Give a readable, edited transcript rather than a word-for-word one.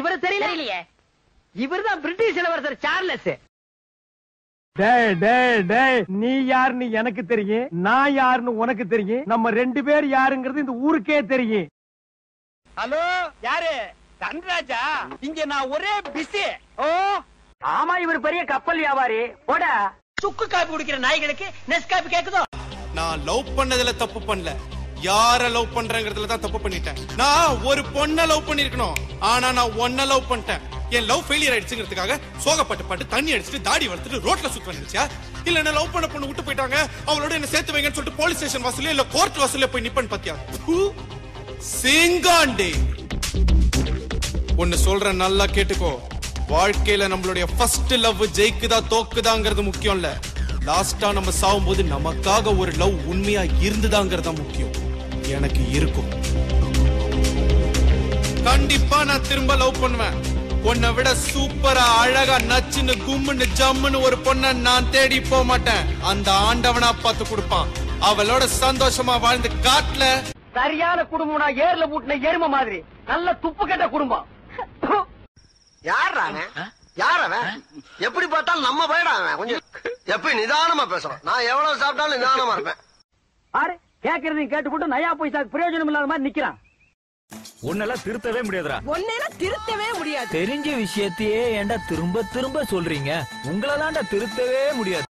இவரு தெரியலையே. இவர்தான் பிரிட்டிஷ் இளவரசர் சார்லஸ். நீ யாருன்னு எனக்கு தெரியும், நான் யாருன்னு உனக்கு தெரியும். நம்ம 2 பேர் யாருங்கிறது இந்த ஊருக்கே தெரியும். ஹலோ, யாரு? தன்ராஜா. இங்க நான் ஒரே பிஸி. ஓ ஆமா, இவர் பெரிய கப்பல் வியாபாரி. போட சுக்கு காபி குடிக்கிற நாய்களுக்கு நெஸ் காபி கேக்குதோ? நான் லவ் பண்ணதுல தப்பு பண்ணல, யார லவ் பண்றேங்கிறதுல தான் தப்பு பண்ணிட்டேன். நான் ஒரு பொண்ண லவ் பண்ணிருக்கணும், ஆனா நான் ஒன்ன லவ் பண்ணிட்டேன். என் லவ் ஃபெயிலியர் ஆயிடுச்சுங்கிறதுக்காக சோகப்பட்டு தண்ணி அடிச்சுட்டு தாடி வளர்த்துட்டு ரோட்ல சுத்த நினைச்சா? இல்ல என்ன லவ் பண்ண பொண்ணு விட்டு போயிட்டாங்க, அவளோட என்ன சேர்த்து வைங்கன்னு சொல்லிட்டு போலீஸ் ஸ்டேஷன் வாசல்ல இல்ல கோர்ட் வாசல்ல போய் நிப்பன் பாத்தியா? சிங்காண்டே. ஒன்னு சொல்றேன், நல்லா கேட்டுக்கோ. வாழ்க்கையில நம்மளுடைய ஃபர்ஸ்ட் லவ் ஜெயிக்குதா தோக்குதாங்கிறது முக்கியம் இல்ல, லாஸ்டா நம்ம சாவும் போது நமக்காக ஒரு லவ் உண்மையா இருந்துதாங்கிறதா முக்கியம். எனக்கு இருக்கும். கண்டிப்பா நான் திரும்ப லவ் பண்ணுவேன். உன்னை விட சூப்பரா அழகா நச்சுன்னு கும்முன்னு ஜம்முன்னு ஒரு பொண்ண நான் தேடி போக மாட்டேன். அந்த ஆண்டவனா பார்த்து கொடுப்பான். அவளோட சந்தோஷமா வாழ்ந்து காட்டுல. சரியான குடும்பம்னா ஏர்ல பூட்டின எருமை மாதிரி. நல்ல துப்பு கட்ட குடும்பம். யார் எப்படி பார்த்தாலும் நம்ம போயிடான். கொஞ்சம் எப்படி நிதானமா பேசுறோம். நான் எவ்வளவு சாப்பிட்டாலும் நிதானமா இருப்பேன். ஆறு கேக்குறதையும் கேட்டுக்கிட்டு நயா பைசாக்கு பிரயோஜனம் இல்லாத மாதிரி நிக்கிறான். உன்னெல்லாம் திருத்தவே முடியாதுடா. உன்னெல்லாம் திருத்தவே முடியாது. தெரிஞ்ச விஷயத்தையே ஏன்டா திரும்ப திரும்ப சொல்றீங்க? உங்களெல்லாம் திருத்தவே முடியாது.